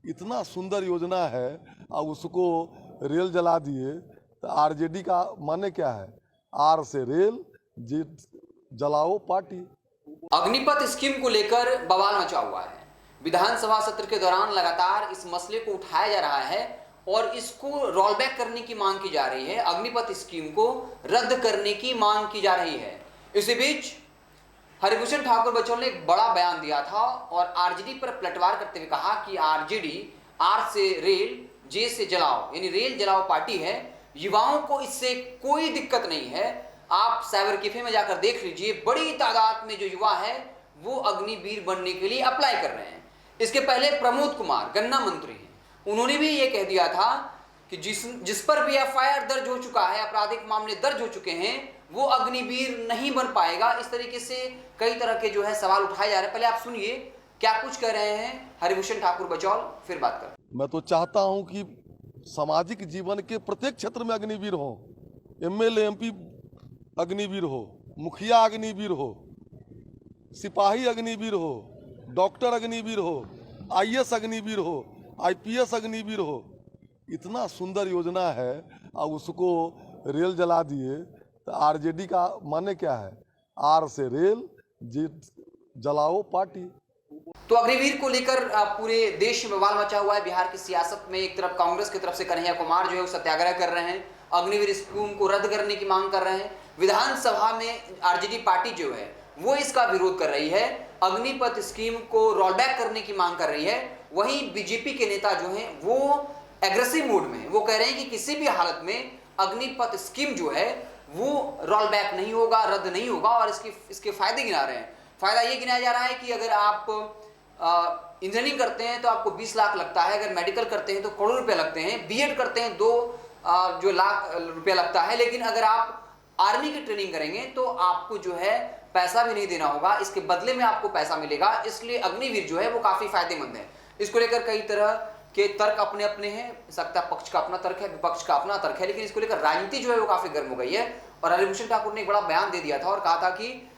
इतना सुंदर योजना है और उसको रेल जला दिए। तो आरजेडी का माने क्या है? आर से रेल, जी जलाओ पार्टी। अग्निपथ स्कीम को लेकर बवाल मचा हुआ है। विधानसभा सत्र के दौरान लगातार इस मसले को उठाया जा रहा है और इसको रोल बैक करने की मांग की जा रही है। अग्निपथ स्कीम को रद्द करने की मांग की जा रही है। इसी बीच हरिभूषण ठाकुर बचौल ने एक बड़ा बयान दिया था और आरजेडी पर पलटवार करते हुए कहा कि आरजेडी आर से रेल, जे से जलाओ यानी रेल जलाओ पार्टी है। युवाओं को इससे कोई दिक्कत नहीं है। आप साइबर कैफे में जाकर देख लीजिए, बड़ी तादाद में जो युवा है वो अग्निवीर बनने के लिए अप्लाई कर रहे हैं। इसके पहले प्रमोद कुमार गन्ना मंत्री हैं, उन्होंने भी ये कह दिया था कि जिस पर भी एफआईआर दर्ज हो चुका है, आपराधिक मामले दर्ज हो चुके हैं, वो अग्निवीर नहीं बन पाएगा। इस तरीके से कई तरह के जो है सवाल उठाए जा रहे हैं। पहले आप सुनिए क्या कुछ कह रहे हैं हरिभूषण ठाकुर बचौल, फिर बात कर। मैं तो चाहता हूं कि सामाजिक जीवन के प्रत्येक क्षेत्र में अग्निवीर हो, एमएलए एमपी अग्निवीर हो, मुखिया अग्निवीर हो, सिपाही अग्निवीर हो, डॉक्टर अग्निवीर हो, आईएएस अग्निवीर हो, आईपीएस अग्निवीर हो। इतना सुंदर योजना है और उसको रेल जला दिए। तो आरजेडी का माने क्या है? आर से रेल, जी जलाओ पार्टी। तो अग्निवीर को लेकर पूरे देश में बवाल मचा हुआ है। बिहार की सियासत में एक तरफ कांग्रेस की तरफ से कन्हैया कुमार जो है वो सत्याग्रह कर रहे हैं, अग्निवीर स्कीम को रद्द करने की मांग कर रहे हैं। विधानसभा में आरजेडी पार्टी जो है वो इसका विरोध कर रही है, अग्निपथ स्कीम को रोल बैक करने की मांग कर रही है। वहीं बीजेपी के नेता जो हैं वो एग्रेसिव मूड में, वो कह रहे हैं कि किसी भी हालत में अग्निपथ स्कीम जो है वो रोल बैक नहीं होगा, रद्द नहीं होगा। और इसके फायदे गिना रहे हैं। फायदा ये गिनाया जा रहा है कि अगर आप इंजीनियरिंग करते हैं तो आपको 20 लाख लगता है, अगर मेडिकल करते हैं तो करोड़ रुपए लगते हैं, बीएड करते हैं 2 लाख रुपया लगता है। लेकिन अगर आप आर्मी की ट्रेनिंग करेंगे तो आपको जो है पैसा भी नहीं देना होगा, इसके बदले में आपको पैसा मिलेगा। इसलिए अग्निवीर जो है वो काफी फायदेमंद है। इसको लेकर कई तरह के तर्क अपने अपने हैं। सत्ता पक्ष का अपना तर्क है, विपक्ष का अपना तर्क है, लेकिन इसको लेकर राजनीति जो है वो काफी गर्म हो गई है। और हरिभूषण ठाकुर ने एक बड़ा बयान दे दिया था और कहा था कि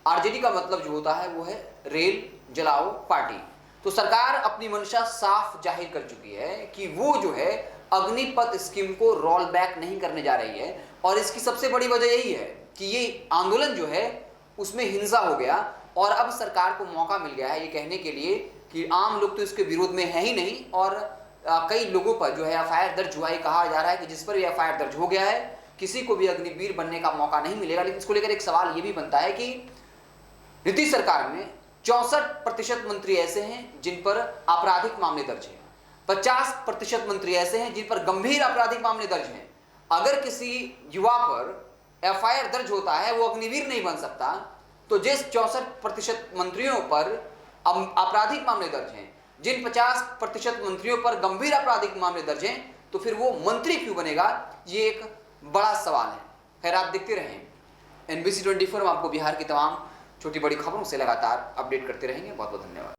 आरजेडी का मतलब जो होता है वो है रेल जलाओ पार्टी। तो सरकार अपनी मंशा साफ जाहिर कर चुकी है कि वो जो है अग्निपथ स्कीम को रोल बैक नहीं करने जा रही है। और इसकी सबसे बड़ी वजह यही है कि ये आंदोलन जो है उसमें हिंसा हो गया और अब सरकार को मौका मिल गया है ये कहने के लिए कि आम लोग तो इसके विरोध में है ही नहीं। और कई लोगों पर जो है एफआईआर दर्ज हुआ है। कहा जा रहा है कि जिस पर भी एफआईआर दर्ज हो गया है किसी को भी अग्निवीर बनने का मौका नहीं मिलेगा। लेकिन इसको लेकर एक सवाल ये भी बनता है कि नीतीश सरकार में 64% मंत्री ऐसे हैं जिन पर आपराधिक मामले दर्ज हैं, 50% मंत्री ऐसे हैं जिन पर गंभीर आपराधिक मामले दर्ज हैं। अगर किसी युवा पर एफआईआर दर्ज होता है वो अग्निवीर नहीं बन सकता, तो जिस 64% मंत्रियों पर आपराधिक मामले दर्ज हैं, जिन 50% मंत्रियों पर गंभीर आपराधिक मामले दर्ज हैं, तो फिर वो मंत्री क्यों बनेगा? ये एक बड़ा सवाल है। खैर, आप देखते रहें NBC 24। हम आपको बिहार की तमाम छोटी बड़ी खबरों से लगातार अपडेट करते रहेंगे। बहुत बहुत धन्यवाद।